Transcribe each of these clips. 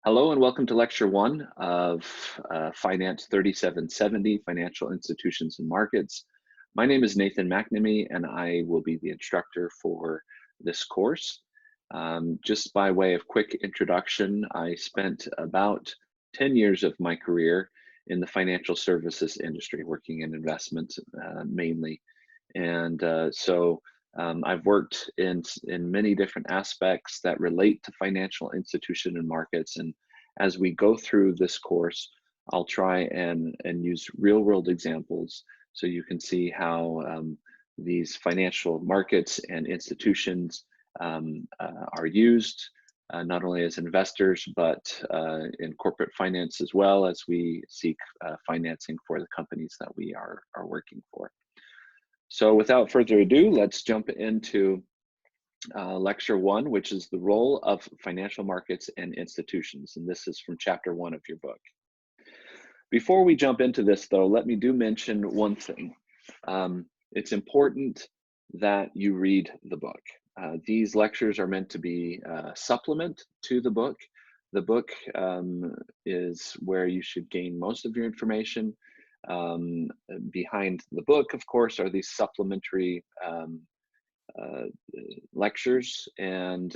Hello and welcome to Lecture 1 of Finance 3770, Financial Institutions and Markets. My name is Nathan McNamee and I will be the instructor for this course. Just by way of quick introduction, I spent about 10 years of my career in the financial services industry, working in investments mainly. I've worked in many different aspects that relate to financial institution and markets. And as we go through this course, I'll try and use real world examples so you can see how these financial markets and institutions are used not only as investors, but in corporate finance as well as we seek financing for the companies that we are working for. So without further ado, let's jump into Lecture 1, which is the role of financial markets and institutions. And this is from Chapter 1 of your book. Before we jump into this, though, let me mention one thing. It's important that you read the book. These lectures are meant to be a supplement to the book. The book is where you should gain most of your information. Behind the book, of course, are these supplementary lectures, and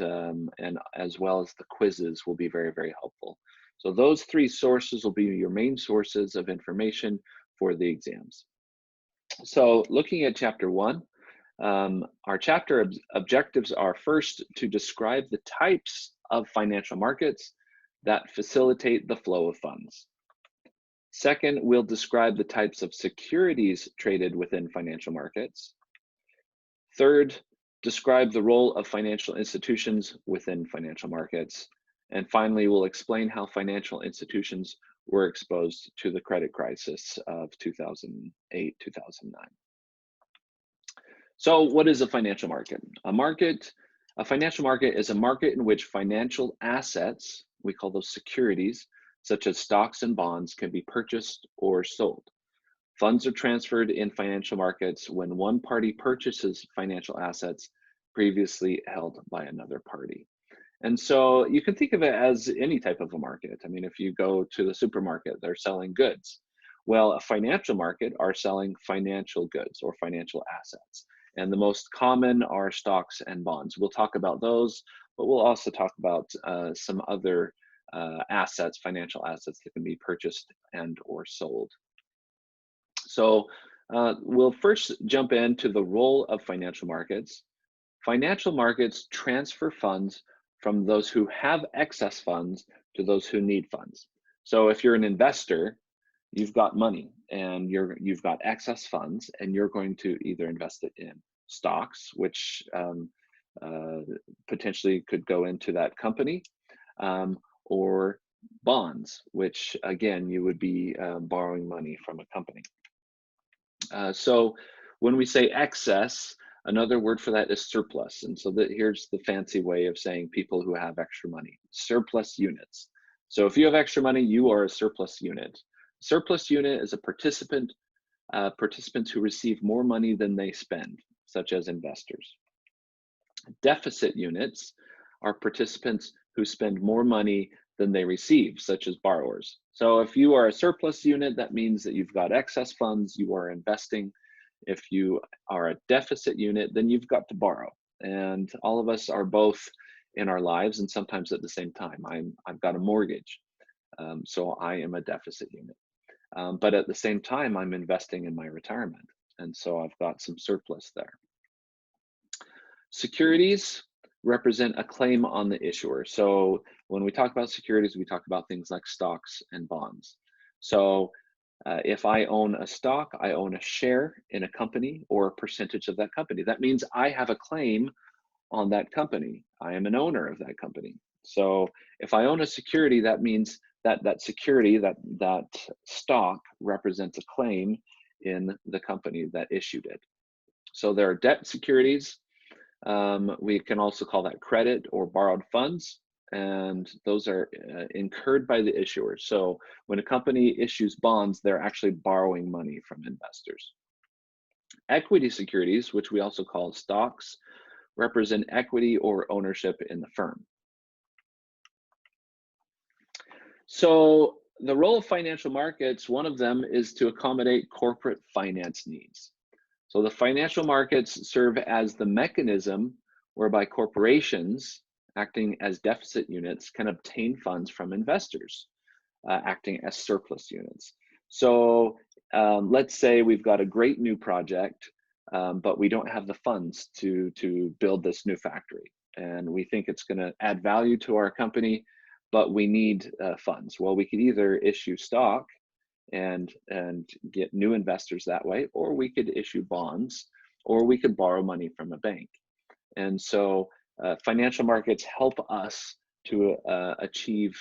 as well as the quizzes will be very, very helpful. So those three sources will be your main sources of information for the exams. So looking at Chapter 1, our chapter objectives are first to describe the types of financial markets that facilitate the flow of funds. Second, we'll describe the types of securities traded within financial markets. Third, describe the role of financial institutions within financial markets. And finally, we'll explain how financial institutions were exposed to the credit crisis of 2008, 2009. So what is a financial market? A financial market is a market in which financial assets, we call those securities, such as stocks and bonds, can be purchased or sold. Funds are transferred in financial markets when one party purchases financial assets previously held by another party. And so you can think of it as any type of a market. I mean, if you go to the supermarket, they're selling goods. Well, a financial market are selling financial goods or financial assets. And the most common are stocks and bonds. We'll talk about those, but we'll also talk about some other assets, financial assets that can be purchased and or sold. So we'll first jump into the role of financial markets. Financial markets transfer funds from those who have excess funds to those who need funds. So if you're an investor, you've got money and you've got excess funds, and you're going to either invest it in stocks, which potentially could go into that company, or bonds, which again, you would be borrowing money from a company. So when we say excess, another word for that is surplus. And so here's the fancy way of saying people who have extra money, surplus units. So if you have extra money, you are a surplus unit. Surplus unit is a participants who receive more money than they spend, such as investors. Deficit units are participants who spend more money than they receive, such as borrowers. So if you are a surplus unit, that means that you've got excess funds, you are investing. If you are a deficit unit, then you've got to borrow. And all of us are both in our lives, and sometimes at the same time. I've got a mortgage, so I am a deficit unit. But at the same time, I'm investing in my retirement, and so I've got some surplus there. Securities represent a claim on the issuer. So when we talk about securities, we talk about things like stocks and bonds. So if I own a stock, I own a share in a company or a percentage of that company. That means I have a claim on that company. I am an owner of that company. So if I own a security, that means that security, that stock represents a claim in the company that issued it. So there are debt securities. We can also call that credit or borrowed funds, and those are incurred by the issuer. So when a company issues bonds, they're actually borrowing money from investors. Equity securities, which we also call stocks, represent equity or ownership in the firm. So the role of financial markets, one of them is to accommodate corporate finance needs. So the financial markets serve as the mechanism whereby corporations acting as deficit units can obtain funds from investors acting as surplus units. So let's say we've got a great new project, but we don't have the funds to build this new factory. And we think it's going to add value to our company, but we need funds. Well, we could either issue stock and get new investors that way, or we could issue bonds, or we could borrow money from a bank. And so financial markets help us to achieve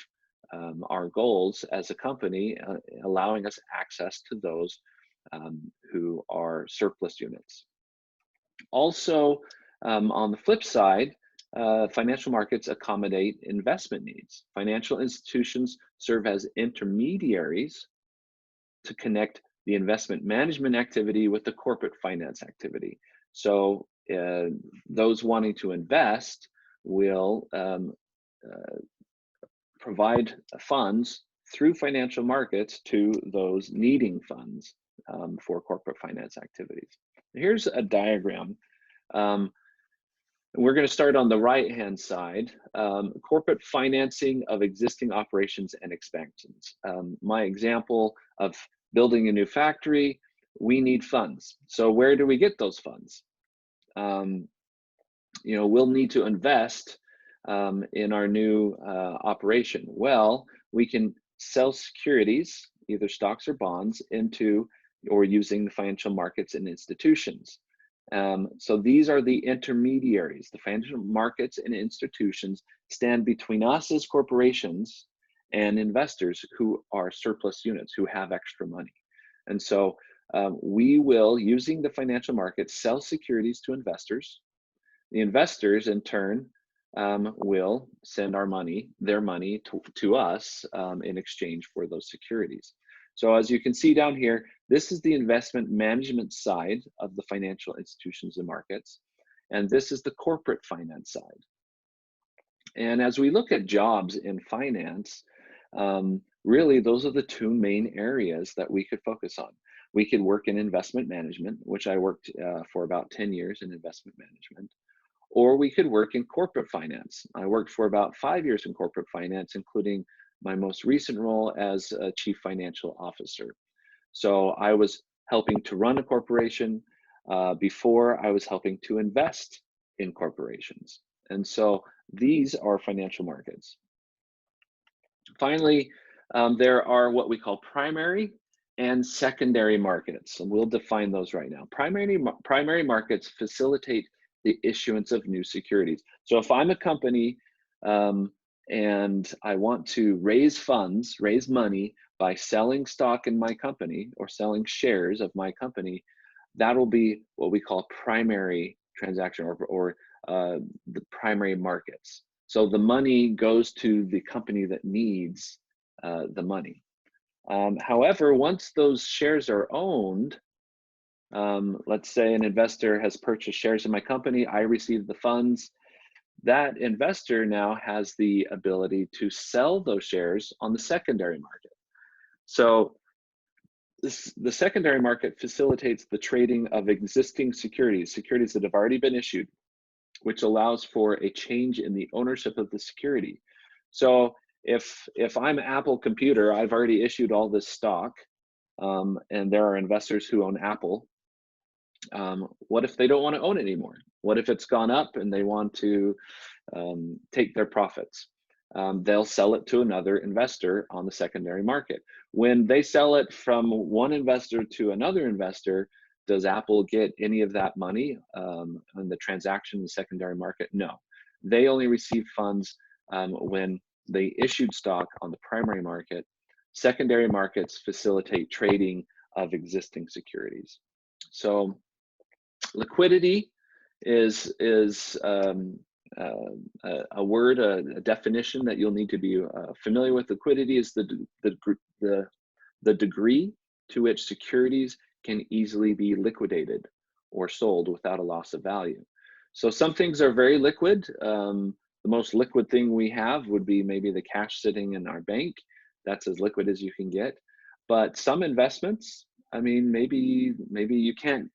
our goals as a company, allowing us access to those who are surplus units. Also, on the flip side, financial markets accommodate investment needs. Financial institutions serve as intermediaries to connect the investment management activity with the corporate finance activity. So those wanting to invest will provide funds through financial markets to those needing funds for corporate finance activities. Here's a diagram. We're going to start on the right-hand side, corporate financing of existing operations and expansions. My example of building a new factory, we need funds. So where do we get those funds? We'll need to invest in our new operation. Well, we can sell securities, either stocks or bonds, into or using the financial markets and institutions. So these are the intermediaries. The financial markets and institutions stand between us as corporations and investors who are surplus units, who have extra money. And so we will, using the financial markets, sell securities to investors. The investors, in turn, will send their money to us in exchange for those securities. So as you can see down here, this is the investment management side of the financial institutions and markets, and this is the corporate finance side. And as we look at jobs in finance, really those are the two main areas that we could focus on. We could work in investment management, which I worked for about 10 years in investment management, or we could work in corporate finance. I worked for about 5 years in corporate finance, including my most recent role as a chief financial officer. So I was helping to run a corporation before I was helping to invest in corporations. And so these are financial markets. Finally, there are what we call primary and secondary markets, and we'll define those right now. Primary markets facilitate the issuance of new securities. So if I'm a company and I want to raise money by selling stock in my company or selling shares of my company, that'll be what we call primary transaction or the primary markets. So the money goes to the company that needs the money. However, once those shares are owned, let's say an investor has purchased shares in my company, I receive the funds. That investor now has the ability to sell those shares on the secondary market. So the secondary market facilitates the trading of existing securities that have already been issued, which allows for a change in the ownership of the security. So if I'm Apple Computer, I've already issued all this stock, and there are investors who own Apple. What if they don't want to own it anymore? What if it's gone up and they want to take their profits? They'll sell it to another investor on the secondary market. When they sell it from one investor to another investor, does Apple get any of that money on the transaction in the secondary market? No. They only receive funds when they issued stock on the primary market. Secondary markets facilitate trading of existing securities. So liquidity is a word, a definition that you'll need to be familiar with. Liquidity is the degree to which securities can easily be liquidated or sold without a loss of value. So some things are very liquid. The most liquid thing we have would be maybe the cash sitting in our bank. That's as liquid as you can get. But some investments, I mean, maybe you can't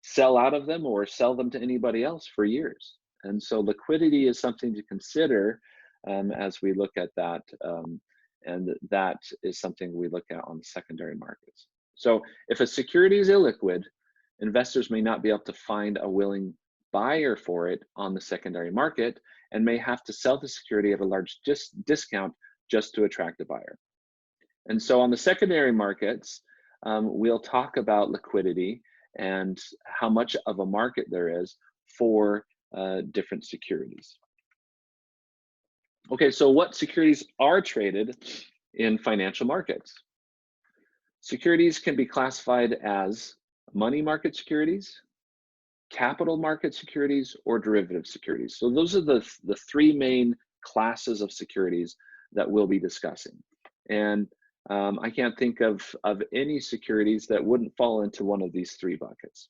sell out of them or sell them to anybody else for years. And so liquidity is something to consider as we look at that. And that is something we look at on the secondary markets. So if a security is illiquid, investors may not be able to find a willing buyer for it on the secondary market and may have to sell the security at a large discount just to attract a buyer. And so on the secondary markets, we'll talk about liquidity and how much of a market there is for different securities. Okay, so what securities are traded in financial markets? Securities can be classified as money market securities, capital market securities, or derivative securities. So those are the three main classes of securities that we'll be discussing. And I can't think of any securities that wouldn't fall into one of these three buckets.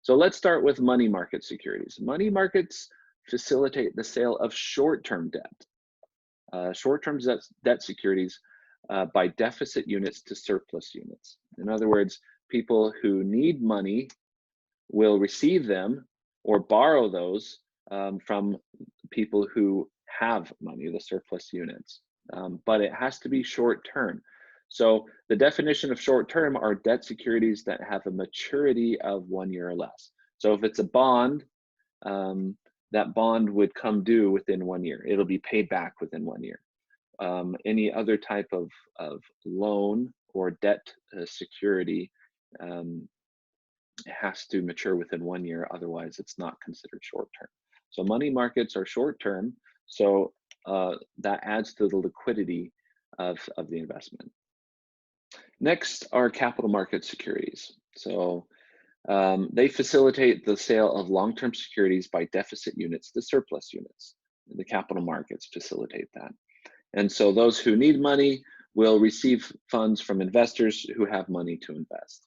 So let's start with money market securities. Money markets facilitate the sale of short-term debt. Short-term debt securities by deficit units to surplus units. In other words, people who need money will receive them or borrow those from people who have money, the surplus units. But it has to be short-term. So the definition of short-term are debt securities that have a maturity of 1 year or less. So if it's a bond, that bond would come due within 1 year. It'll be paid back within 1 year. Any other type of loan or debt security has to mature within 1 year, otherwise it's not considered short-term. So money markets are short-term, so that adds to the liquidity of the investment. Next are capital market securities. So they facilitate the sale of long-term securities by deficit units to surplus units. The capital markets facilitate that. And so those who need money will receive funds from investors who have money to invest.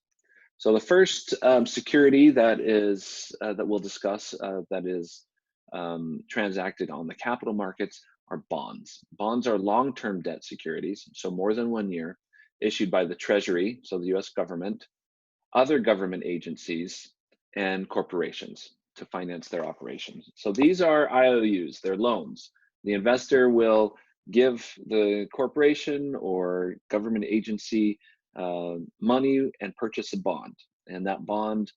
So the first security that we'll discuss that is transacted on the capital markets are bonds. Bonds are long-term debt securities, so more than 1 year, issued by the Treasury, so the US government, other government agencies, and corporations to finance their operations. So these are IOUs, they're loans. The investor will give the corporation or government agency money and purchase a bond, and that bond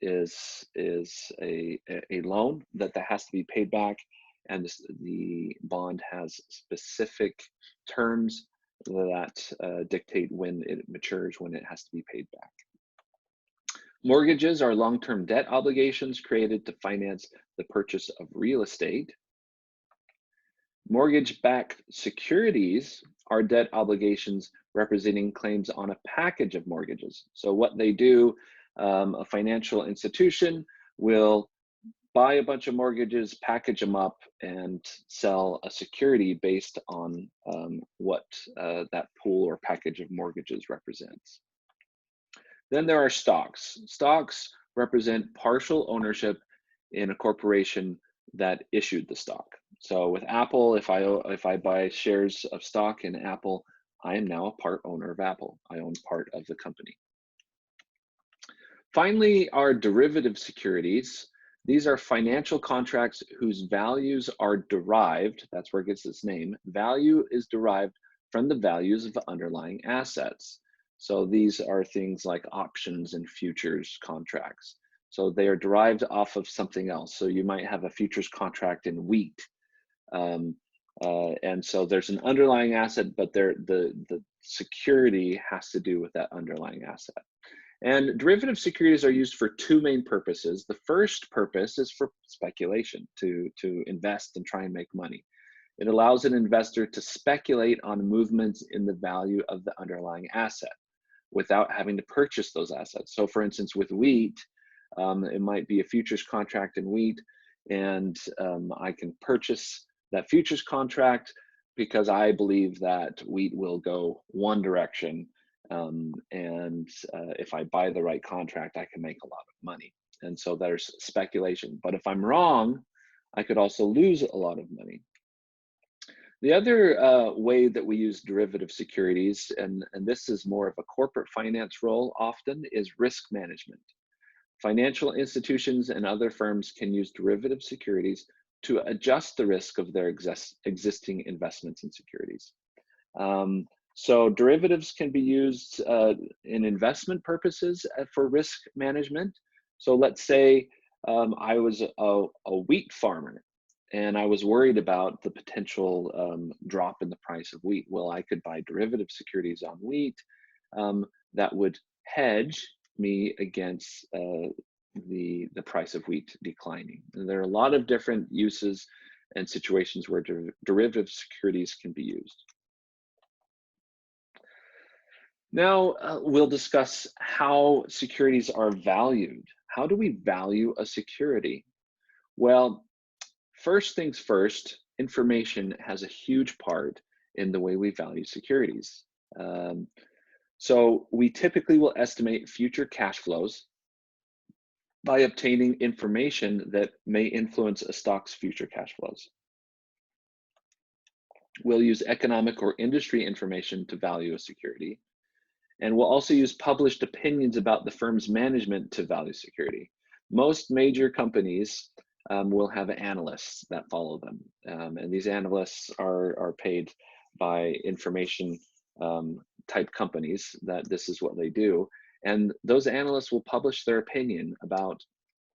is a loan that has to be paid back, and the bond has specific terms that dictate when it matures, when it has to be paid back. Mortgages are long-term debt obligations created to finance the purchase of real estate. Mortgage-backed securities are debt obligations representing claims on a package of mortgages. So what they do, a financial institution will buy a bunch of mortgages, package them up, and sell a security based on what that pool or package of mortgages represents. Then there are stocks. Stocks represent partial ownership in a corporation that issued the stock. So with Apple, if I buy shares of stock in Apple, I am now a part owner of Apple. I own part of the company. Finally, are derivative securities. These are financial contracts whose values are derived, that's where it gets its name. Value is derived from the values of the underlying assets. So these are things like options and futures contracts. So they are derived off of something else. So you might have a futures contract in wheat. And so there's an underlying asset, but the security has to do with that underlying asset. And derivative securities are used for two main purposes. The first purpose is for speculation, to invest and try and make money. It allows an investor to speculate on movements in the value of the underlying asset without having to purchase those assets. So for instance, with wheat, it might be a futures contract in wheat, and I can purchase that futures contract because I believe that wheat will go one direction. And if I buy the right contract, I can make a lot of money. And so there's speculation. But if I'm wrong, I could also lose a lot of money. The other way that we use derivative securities, and this is more of a corporate finance role often, is risk management. Financial institutions and other firms can use derivative securities to adjust the risk of their existing investments in securities. Um, so derivatives can be used in investment purposes for risk management. So let's say I was a wheat farmer and I was worried about the potential drop in the price of wheat. Well, I could buy derivative securities on wheat that would hedge me against the price of wheat declining. And there are a lot of different uses and situations where derivative securities can be used. Now, we'll discuss how securities are valued. How do we value a security? Well, first things first, information has a huge part in the way we value securities. Um, so we typically will estimate future cash flows by obtaining information that may influence a stock's future cash flows. We'll use economic or industry information to value a security. And we'll also use published opinions about the firm's management to value security. Most major companies will have analysts that follow them. And these analysts are paid by information type companies that this is what they do. And those analysts will publish their opinion about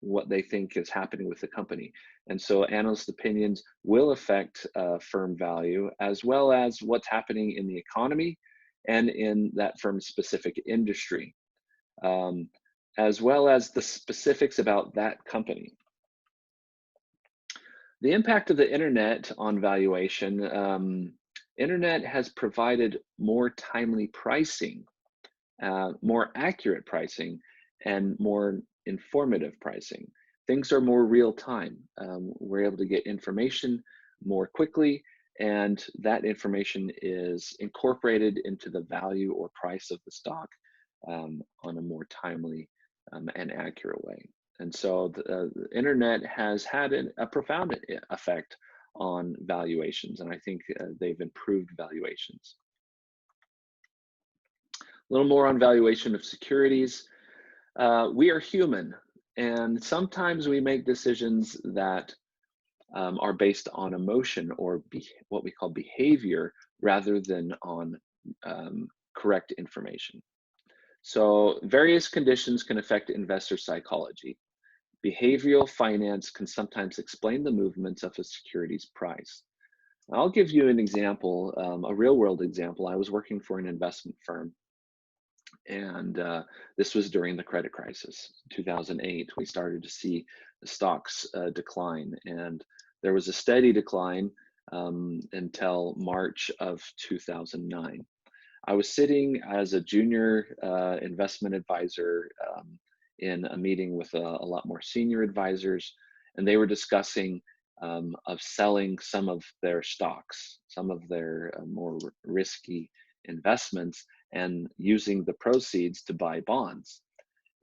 what they think is happening with the company. And so analyst opinions will affect firm value as well as what's happening in the economy and in that firm's specific industry, um, as well as the specifics about that company. The impact of the internet on valuation, internet has provided more timely pricing, more accurate pricing, and more informative pricing. Things are more real time. We're able to get information more quickly, and that information is incorporated into the value or price of the stock on a more timely and accurate way. And so the internet has had a profound effect on valuations, and I think they've improved valuations. A little more on valuation of securities. We are human, and sometimes we make decisions that are based on emotion or what we call behavior rather than on correct information. So various conditions can affect investor psychology. Behavioral finance can sometimes explain the movements of a security's price. I'll give you an example, a real world example. I was working for an investment firm, and this was during the credit crisis, 2008. We started to see the stocks decline, and there was a steady decline until March of 2009. I was sitting as a junior investment advisor in a meeting with a lot more senior advisors, and they were discussing of selling some of their stocks, some of their more risky investments, and using the proceeds to buy bonds.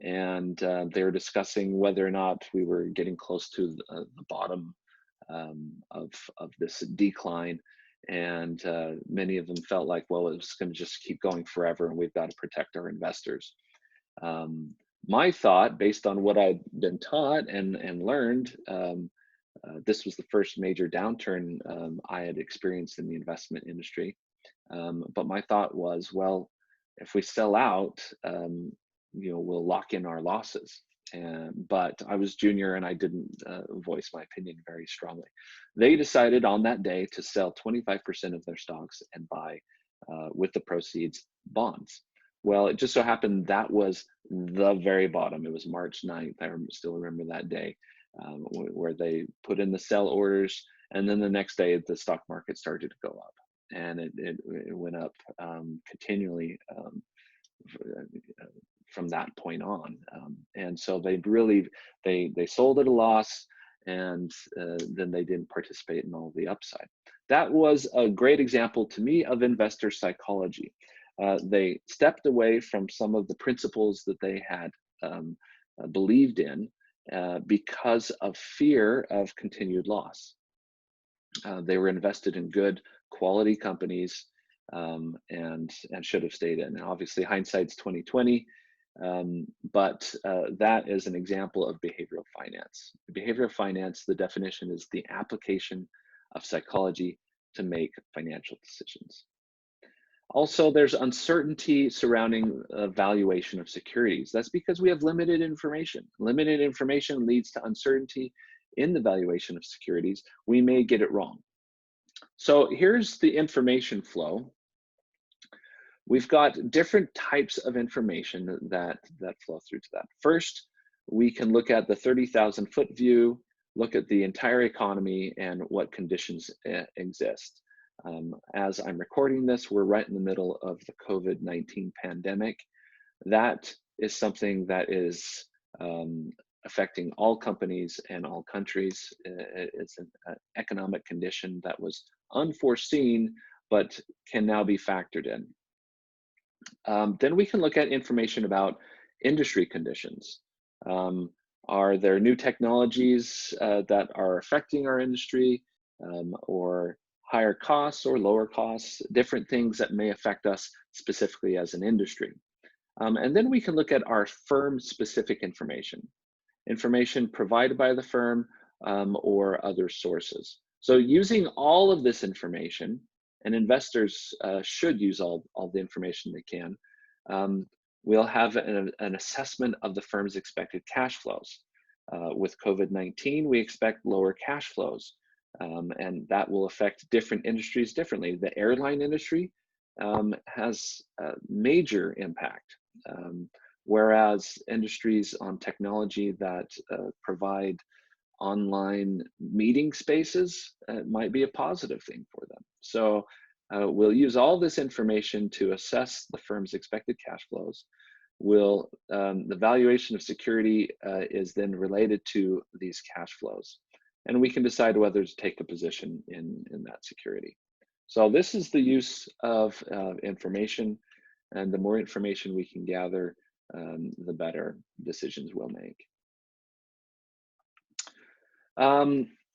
And they were discussing whether or not we were getting close to the bottom of this decline. And many of them felt like, well, it's going to just keep going forever and we've got to protect our investors. My thought, based on what I'd been taught and learned, this was the first major downturn I had experienced in the investment industry. But my thought was, well, if we sell out, we'll lock in our losses. But I was junior and I didn't voice my opinion very strongly. They decided on that day to sell 25% of their stocks and buy, with the proceeds, bonds. Well, it just so happened that was the very bottom. It was March 9th. I still remember that day where they put in the sell orders. And then the next day, the stock market started to go up. And it went up continually from that point on. And so they sold at a loss, and then they didn't participate in all the upside. That was a great example to me of investor psychology. They stepped away from some of the principles that they had believed in because of fear of continued loss. They were invested in good quality companies, and should have stayed in. Now, obviously, hindsight's 2020, but that is an example of behavioral finance. Behavioral finance, the definition is the application of psychology to make financial decisions. Also, there's uncertainty surrounding valuation of securities. That's because we have limited information. Limited information leads to uncertainty in the valuation of securities. We may get it wrong. So here's the information flow. We've got different types of information that flow through to that. First, we can look at the 30,000-foot view, look at the entire economy and what conditions exist. As I'm recording this, we're right in the middle of the COVID-19 pandemic. That is something that is affecting all companies and all countries. It's an economic condition that was unforeseen, but can now be factored in. Then we can look at information about industry conditions. Are there new technologies that are affecting our industry, or higher costs or lower costs, different things that may affect us specifically as an industry. And then we can look at our firm-specific information provided by the firm or other sources. So using all of this information, and investors should use all the information they can, we'll have an assessment of the firm's expected cash flows. With COVID-19, we expect lower cash flows, and that will affect different industries differently. The airline industry has a major impact, whereas industries on technology that provide online meeting spaces might be a positive thing for them. So we'll use all this information to assess the firm's expected cash flows. The valuation of security is then related to these cash flows, and we can decide whether to take a position in that security. So this is the use of information, and the more information we can gather, the better decisions we'll make.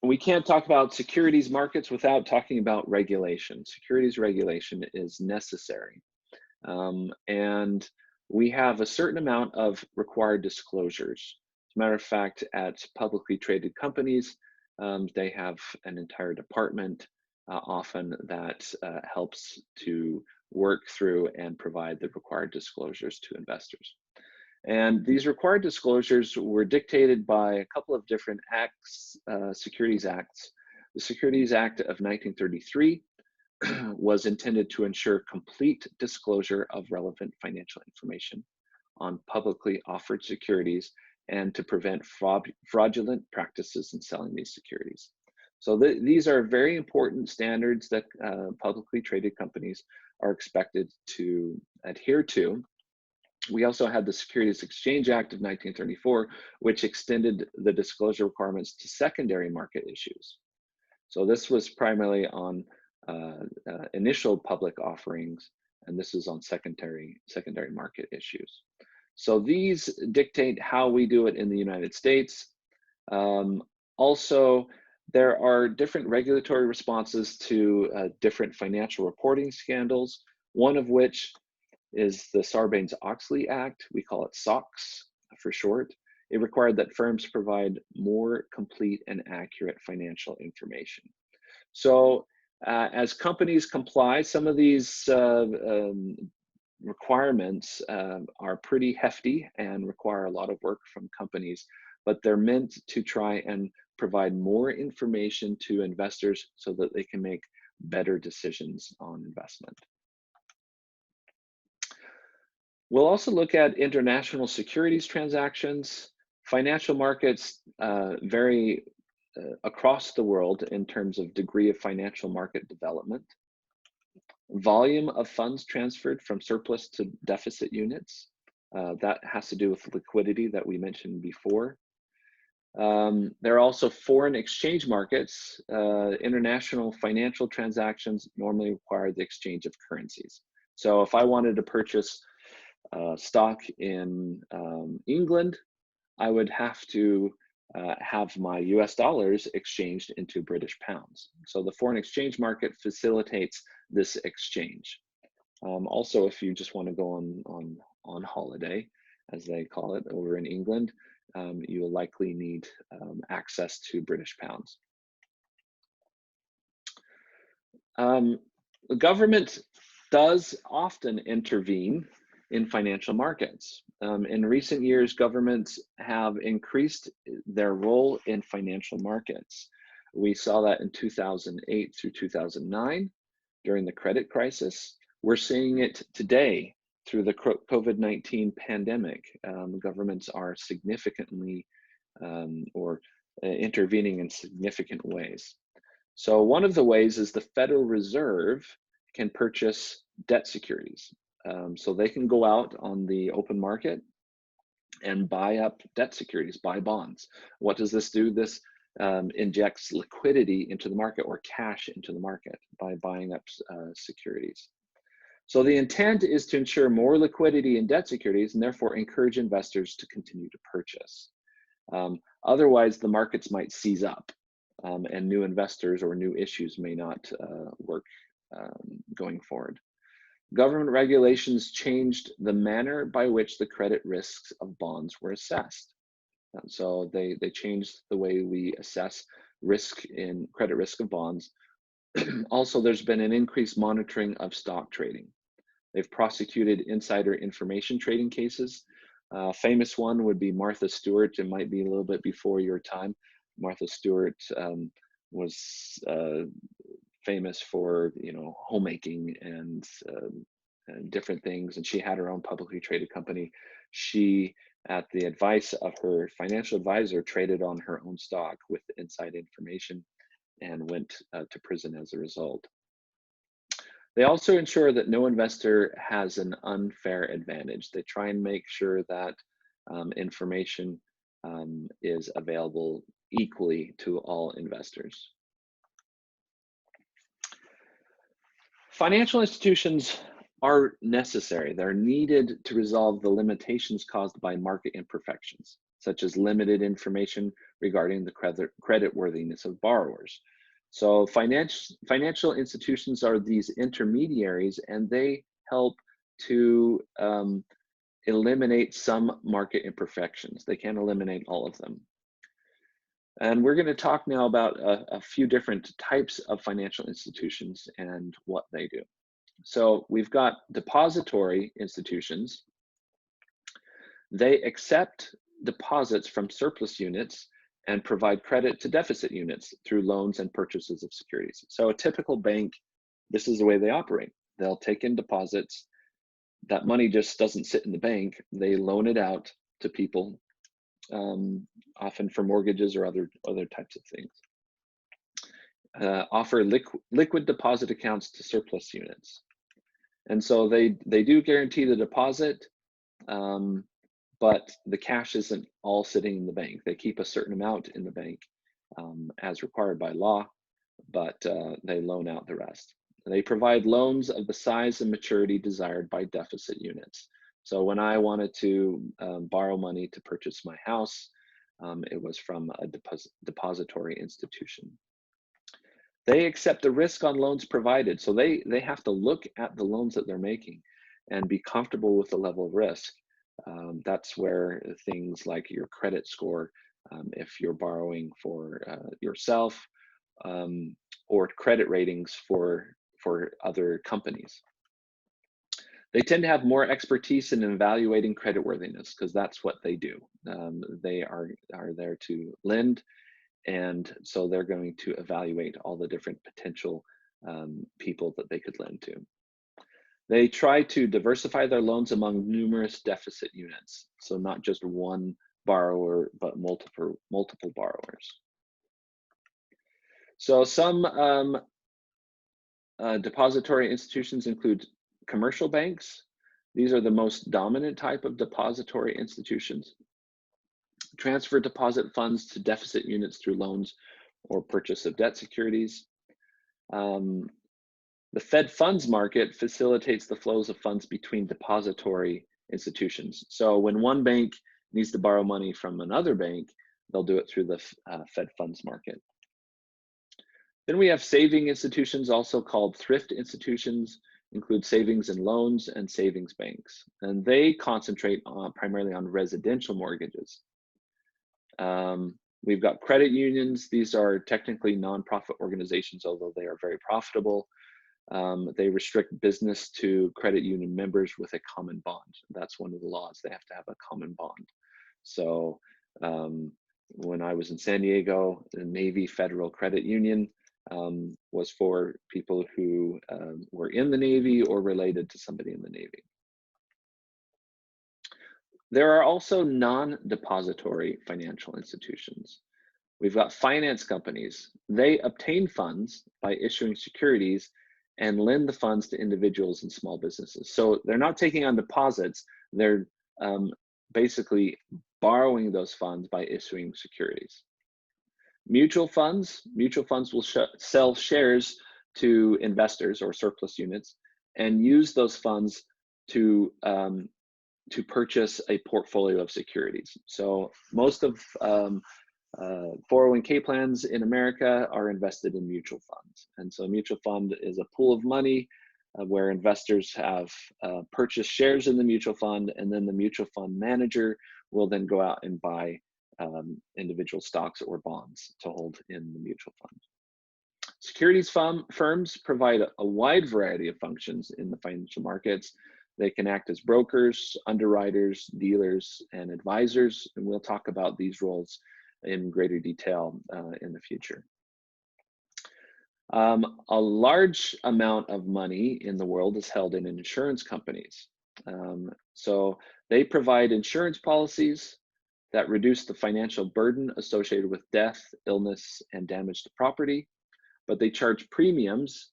We can't talk about securities markets without talking about regulation. Securities regulation is necessary. And we have a certain amount of required disclosures. As a matter of fact, at publicly traded companies, they have an entire department often that helps to work through and provide the required disclosures to investors. And these required disclosures were dictated by a couple of different acts, Securities Acts. The Securities Act of 1933 was intended to ensure complete disclosure of relevant financial information on publicly offered securities and to prevent fraudulent practices in selling these securities. So these are very important standards that publicly traded companies are expected to adhere to. We also had the Securities Exchange Act of 1934, which extended the disclosure requirements to secondary market issues. So this was primarily on initial public offerings, and this is on secondary market issues. So these dictate how we do it in the United States. Also, there are different regulatory responses to different financial reporting scandals, one of which is the Sarbanes-Oxley Act. We call it SOX for short. It required that firms provide more complete and accurate financial information. So as companies comply, some of these requirements are pretty hefty and require a lot of work from companies, but they're meant to try and provide more information to investors so that they can make better decisions on investment. We'll also look at international securities transactions. Financial markets vary across the world in terms of degree of financial market development, volume of funds transferred from surplus to deficit units. That has to do with liquidity that we mentioned before. There are also foreign exchange markets. International financial transactions normally require the exchange of currencies. So if I wanted to purchase stock in England, I would have to have my US dollars exchanged into British pounds. So the foreign exchange market facilitates this exchange. Also, if you just want to go on holiday, as they call it over in England, you will likely need access to British pounds. The government does often intervene in financial markets. In recent years, governments have increased their role in financial markets. We saw that in 2008 through 2009 during the credit crisis. We're seeing it today through the COVID-19 pandemic. Governments are significantly intervening in significant ways. So one of the ways is the Federal Reserve can purchase debt securities. So they can go out on the open market and buy up debt securities, buy bonds. What does this do? This injects liquidity into the market or cash into the market by buying up securities. So the intent is to ensure more liquidity in debt securities and therefore encourage investors to continue to purchase. Otherwise, the markets might seize up and new investors or new issues may not work going forward. Government regulations changed the manner by which the credit risks of bonds were assessed. So they changed the way we assess credit risk of bonds. Also, there's been an increased monitoring of stock trading. They've prosecuted insider information trading cases. Famous one would be Martha Stewart. It might be a little bit before your time. Martha Stewart was famous for homemaking and different things, and she had her own publicly traded company. She, at the advice of her financial advisor, traded on her own stock with inside information and went to prison as a result. They also ensure that no investor has an unfair advantage. They try and make sure that information is available equally to all investors. Financial institutions are necessary. They're needed to resolve the limitations caused by market imperfections, such as limited information regarding the creditworthiness of borrowers. So financial institutions are these intermediaries, and they help to eliminate some market imperfections. They can't eliminate all of them. And we're going to talk now about a few different types of financial institutions and what they do. So we've got depository institutions. They accept deposits from surplus units and provide credit to deficit units through loans and purchases of securities. So a typical bank, this is the way they operate. They'll take in deposits. That money just doesn't sit in the bank. They loan it out to people, often for mortgages or other types of things. Offer liquid deposit accounts to surplus units. And so they do guarantee the deposit, but the cash isn't all sitting in the bank. They keep a certain amount in the bank as required by law, but they loan out the rest. They provide loans of the size and maturity desired by deficit units. So when I wanted to borrow money to purchase my house, it was from a depository institution. They accept the risk on loans provided. So they have to look at the loans that they're making and be comfortable with the level of risk. That's where things like your credit score, if you're borrowing for yourself, or credit ratings for other companies. They tend to have more expertise in evaluating creditworthiness because that's what they do. They are there to lend, and so they're going to evaluate all the different potential people that they could lend to. They try to diversify their loans among numerous deficit units, so not just one borrower, but multiple borrowers. So some depository institutions include commercial banks. These are the most dominant type of depository institutions. Transfer deposit funds to deficit units through loans or purchase of debt securities. The Fed funds market facilitates the flows of funds between depository institutions. So when one bank needs to borrow money from another bank, they'll do it through the Fed funds market. Then we have saving institutions, also called thrift institutions, include savings and loans and savings banks. And they concentrate primarily on residential mortgages. We've got credit unions. These are technically nonprofit organizations, although they are very profitable. They restrict business to credit union members with a common bond. That's one of the laws. They have to have a common bond. So when I was in San Diego, the Navy Federal Credit Union was for people who were in the Navy or related to somebody in the Navy. There are also non-depository financial institutions. We've got finance companies. They obtain funds by issuing securities and lend the funds to individuals and small businesses. So they're not taking on deposits, they're basically borrowing those funds by issuing securities. Mutual funds will sell shares to investors or surplus units and use those funds to purchase a portfolio of securities. So most of 401k plans in America are invested in mutual funds. And so a mutual fund is a pool of money where investors have purchased shares in the mutual fund, and then the mutual fund manager will then go out and buy individual stocks or bonds to hold in the mutual fund. Securities firms provide a wide variety of functions in the financial markets. They can act as brokers, underwriters, dealers, and advisors, and we'll talk about these roles in greater detail in the future. A large amount of money in the world is held in insurance companies. So they provide insurance policies that reduce the financial burden associated with death, illness, and damage to property, but they charge premiums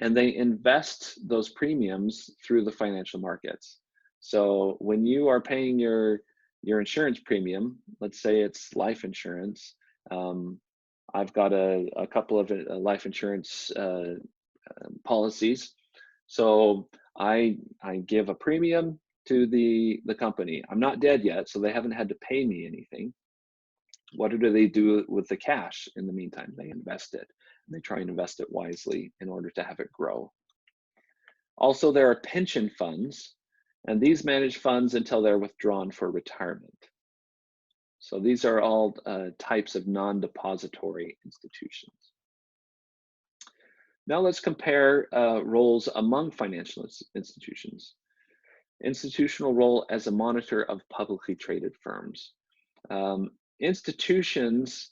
and they invest those premiums through the financial markets. So when you are paying your insurance premium, let's say it's life insurance, I've got a couple of life insurance policies. So I give a premium to the company. I'm not dead yet, so they haven't had to pay me anything. What do they do with the cash in the meantime? They invest it, and they try and invest it wisely in order to have it grow. Also, there are pension funds, and these manage funds until they're withdrawn for retirement. So these are all types of non-depository institutions. Now let's compare roles among financial institutions. Institutional role as a monitor of publicly traded firms. Institutions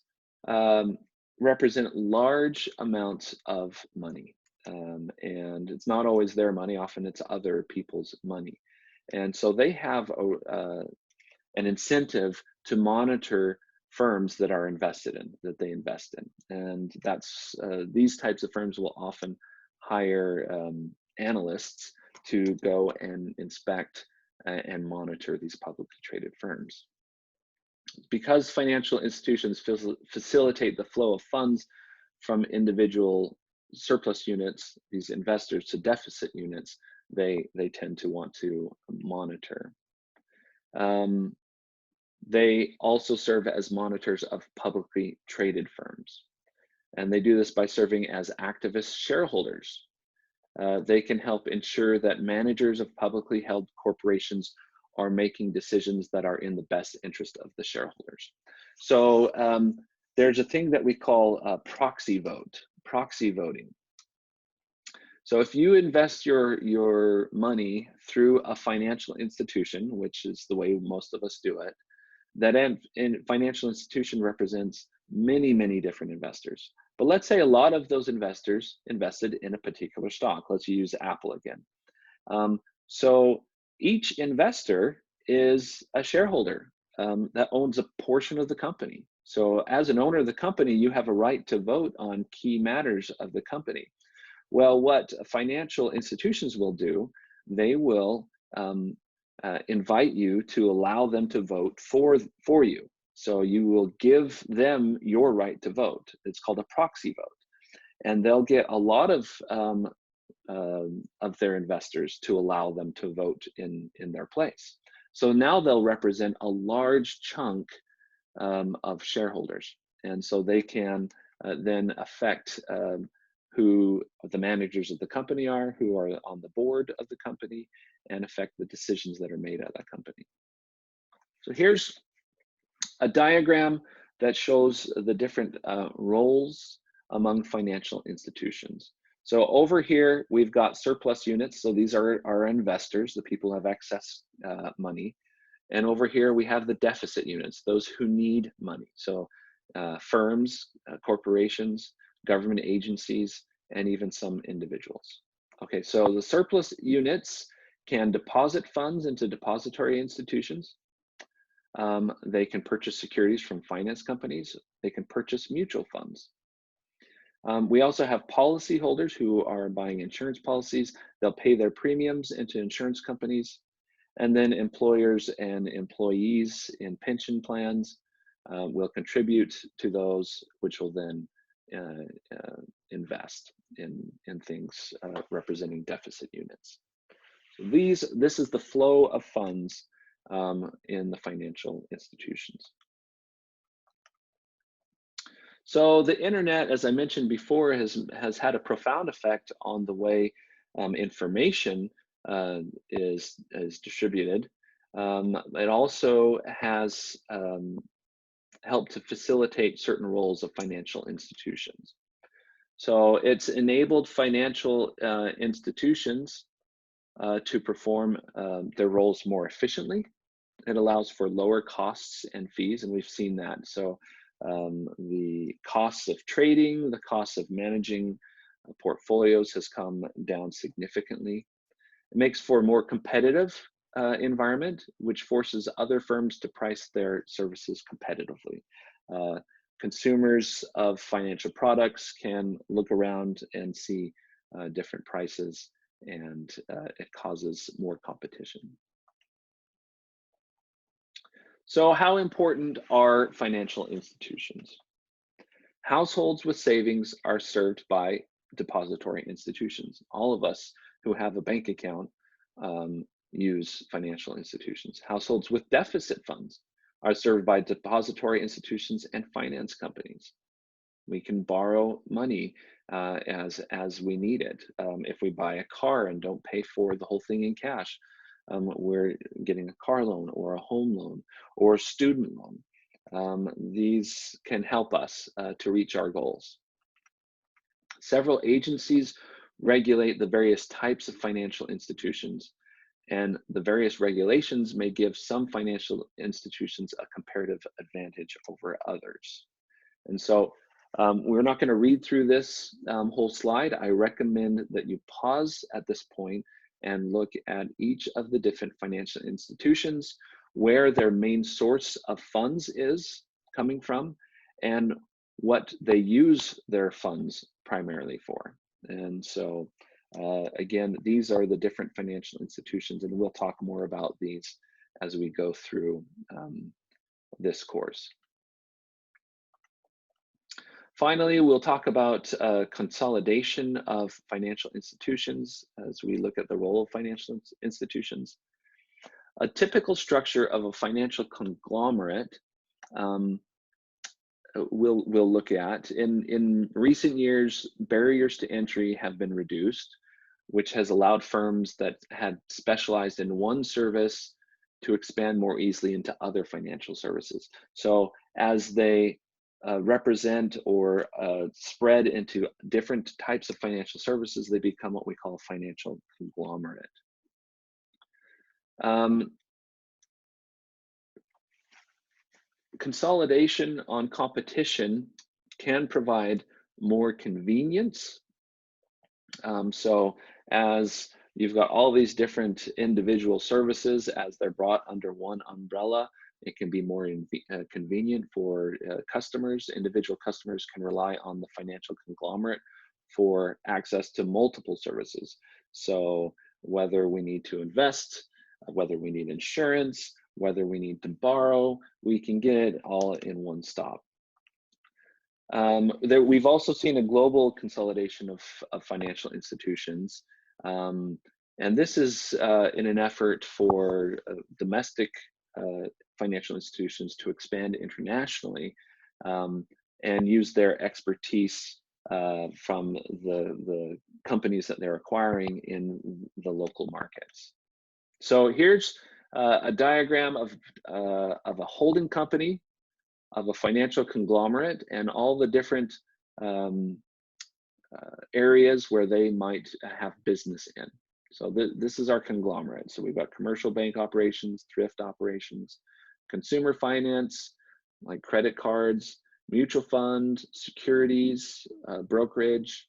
represent large amounts of money, and it's not always their money, often it's other people's money. And so they have an incentive to monitor firms that are invested in, that they invest in. And that's these types of firms will often hire analysts to go and inspect and monitor these publicly traded firms. Because financial institutions facilitate the flow of funds from individual surplus units, these investors, to deficit units, they tend to want to monitor. They also serve as monitors of publicly traded firms. And they do this by serving as activist shareholders. They can help ensure that managers of publicly held corporations are making decisions that are in the best interest of the shareholders. So there's a thing that we call proxy voting. So if you invest your money through a financial institution, which is the way most of us do it, that financial institution represents many, many different investors. But let's say a lot of those investors invested in a particular stock. Let's use Apple again. So each investor is a shareholder that owns a portion of the company. So as an owner of the company, you have a right to vote on key matters of the company. Well, what financial institutions will do, they will invite you to allow them to vote for you. So you will give them your right to vote. It's called a proxy vote. And they'll get a lot of their investors to allow them to vote in their place. So now they'll represent a large chunk of shareholders. And so they can then affect who the managers of the company are, who are on the board of the company, and affect the decisions that are made at that company. So here's a diagram that shows the different roles among financial institutions. So over here, we've got surplus units. So these are our investors, the people who have excess money. And over here, we have the deficit units, those who need money. So firms, corporations, government agencies, and even some individuals. Okay, so the surplus units can deposit funds into depository institutions. They can purchase securities from finance companies. They can purchase mutual funds. We also have policyholders who are buying insurance policies. They'll pay their premiums into insurance companies. And then employers and employees in pension plans will contribute to those, which will then invest in things representing deficit units. So this is the flow of funds in the financial institutions. So the internet, as I mentioned before, has had a profound effect on the way information is distributed. It also has helped to facilitate certain roles of financial institutions. So it's enabled financial institutions to perform their roles more efficiently. It allows for lower costs and fees, and we've seen that. So the costs of trading, the costs of managing portfolios has come down significantly. It makes for a more competitive environment, which forces other firms to price their services competitively. Consumers of financial products can look around and see different prices, and it causes more competition. So how important are financial institutions? Households with savings are served by depository institutions. All of us who have a bank account use financial institutions. Households with deficit funds are served by depository institutions and finance companies. We can borrow money as we need it. If we buy a car and don't pay for the whole thing in cash, we're getting a car loan or a home loan or a student loan. These can help us to reach our goals. Several agencies regulate the various types of financial institutions, and the various regulations may give some financial institutions a comparative advantage over others. And so we're not going to read through this whole slide. I recommend that you pause at this point and look at each of the different financial institutions, where their main source of funds is coming from, and what they use their funds primarily for. And so again, these are the different financial institutions, and we'll talk more about these as we go through this course. Finally, we'll talk about consolidation of financial institutions as we look at the role of financial institutions. A typical structure of a financial conglomerate we'll look at. In recent years, barriers to entry have been reduced, which has allowed firms that had specialized in one service to expand more easily into other financial services. So as they represent or spread into different types of financial services, they become what we call a financial conglomerate. Consolidation on competition can provide more convenience. So as you've got all these different individual services, as they're brought under one umbrella, it can be more convenient for customers. Individual customers can rely on the financial conglomerate for access to multiple services. So whether we need to invest, whether we need insurance, whether we need to borrow, we can get it all in one stop. We've also seen a global consolidation of financial institutions. And this is in an effort for domestic financial institutions to expand internationally, um, and use their expertise from the companies that they're acquiring in the local markets. So here's a diagram of a holding company, of a financial conglomerate, and all the different um, areas where they might have business in. So this is our conglomerate. So we've got commercial bank operations, thrift operations, consumer finance, like credit cards, mutual fund, securities, brokerage,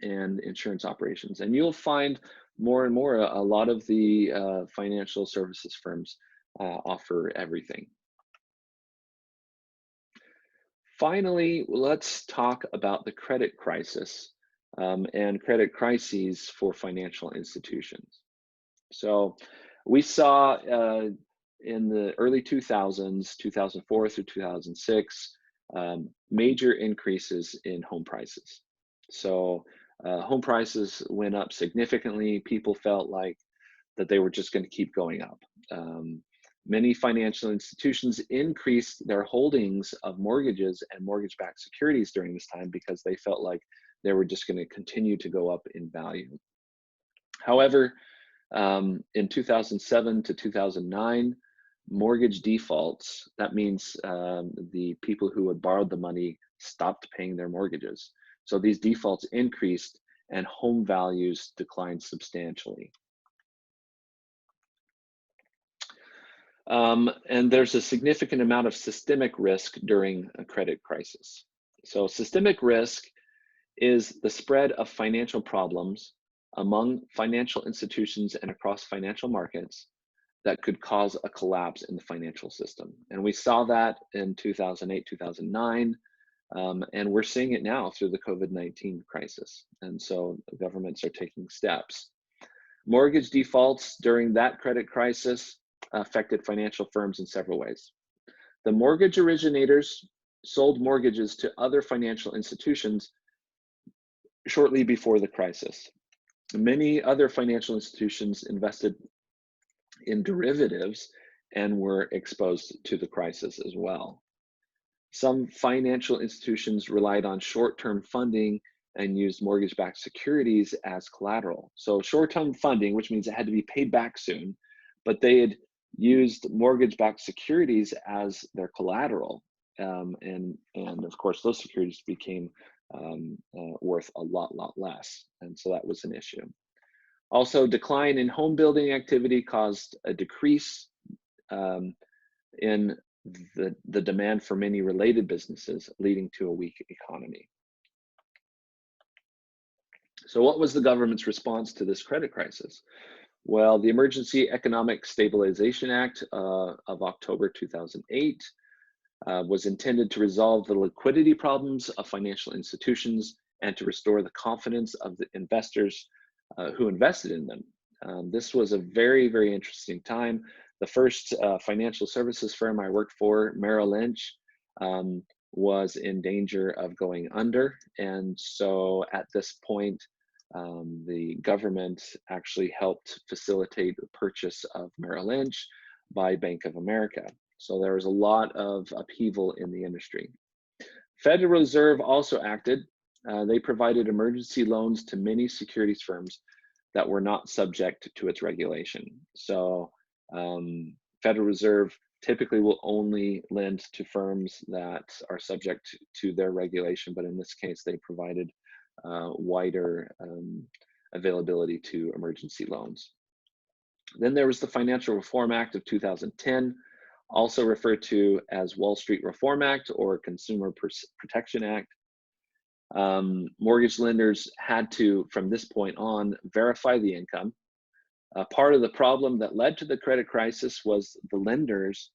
and insurance operations. And you'll find more and more a lot of the financial services firms offer everything. Finally, let's talk about the credit crisis and credit crises for financial institutions. So we saw in the early 2000s, 2004 through 2006, major increases in home prices. So home prices went up significantly. People felt like that they were just going to keep going up. Many financial institutions increased their holdings of mortgages and mortgage-backed securities during this time because they felt like they were just going to continue to go up in value. However, in 2007 to 2009, mortgage defaults, that means the people who had borrowed the money stopped paying their mortgages. So these defaults increased and home values declined substantially. And there's a significant amount of systemic risk during a credit crisis. So systemic risk is the spread of financial problems among financial institutions and across financial markets that could cause a collapse in the financial system. And we saw that in 2008, 2009, and we're seeing it now through the COVID-19 crisis. And so governments are taking steps. Mortgage defaults during that credit crisis affected financial firms in several ways. The mortgage originators sold mortgages to other financial institutions shortly before the crisis. Many other financial institutions invested in derivatives and were exposed to the crisis as well. Some financial institutions relied on short-term funding and used mortgage-backed securities as collateral. So short-term funding, which means it had to be paid back soon, but they had used mortgage-backed securities as their collateral. And of course, those securities became worth a lot less. And so that was an issue. Also, decline in home building activity caused a decrease in the demand for many related businesses, leading to a weak economy. So what was the government's response to this credit crisis? Well, the Emergency Economic Stabilization Act of October 2008 was intended to resolve the liquidity problems of financial institutions and to restore the confidence of the investors who invested in them. This was a very interesting time. The first financial services firm I worked for, Merrill Lynch, was in danger of going under. And so at this point, the government actually helped facilitate the purchase of Merrill Lynch by Bank of America. So there was a lot of upheaval in the industry. Federal Reserve also acted. They provided emergency loans to many securities firms that were not subject to its regulation. So Federal Reserve typically will only lend to firms that are subject to their regulation, but in this case, they provided wider availability to emergency loans. Then there was the Financial Reform Act of 2010, also referred to as Wall Street Reform Act or Consumer Protection Act. Mortgage lenders had to, from this point on, verify the income. Part of the problem that led to the credit crisis was the lenders,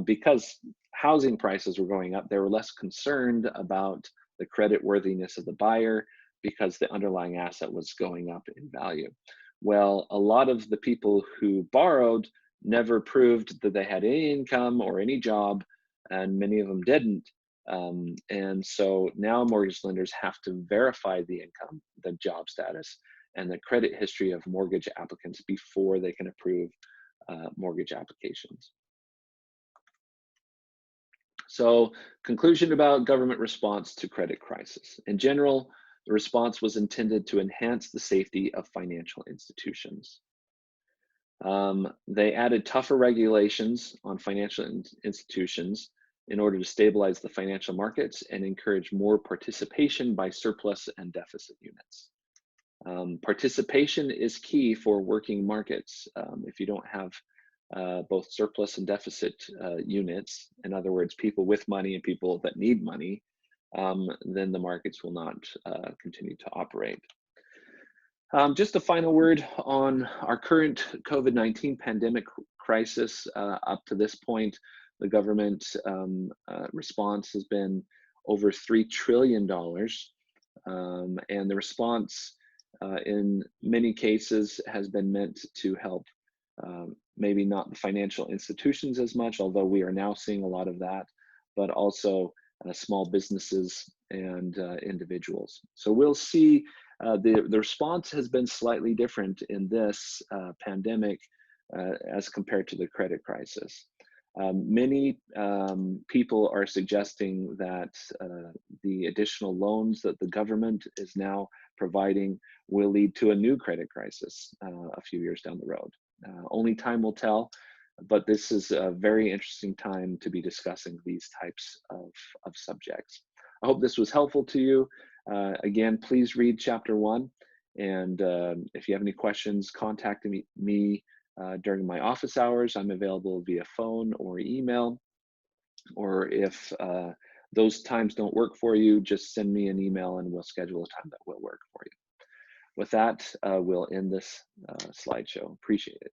because housing prices were going up, they were less concerned about the credit worthiness of the buyer because the underlying asset was going up in value. Well, a lot of the people who borrowed never proved that they had any income or any job, and many of them didn't. And so now mortgage lenders have to verify the income, the job status, and the credit history of mortgage applicants before they can approve mortgage applications. So, conclusion about government response to credit crisis. In general, the response was intended to enhance the safety of financial institutions. They added tougher regulations on financial institutions in order to stabilize the financial markets and encourage more participation by surplus and deficit units. Participation is key for working markets. If you don't have both surplus and deficit units, in other words, people with money and people that need money, then the markets will not continue to operate. Just a final word on our current COVID-19 pandemic crisis. Up to this point, the government response has been over $3 trillion. And the response in many cases has been meant to help maybe not the financial institutions as much, although we are now seeing a lot of that, but also small businesses and individuals. So we'll see the response has been slightly different in this pandemic as compared to the credit crisis. Many people are suggesting that the additional loans that the government is now providing will lead to a new credit crisis a few years down the road. Only time will tell, but this is a very interesting time to be discussing these types of subjects. I hope this was helpful to you. Again, please read chapter 1. And if you have any questions, contact me during my office hours. I'm available via phone or email. Or if those times don't work for you, just send me an email and we'll schedule a time that will work for you. With that, we'll end this slideshow. Appreciate it.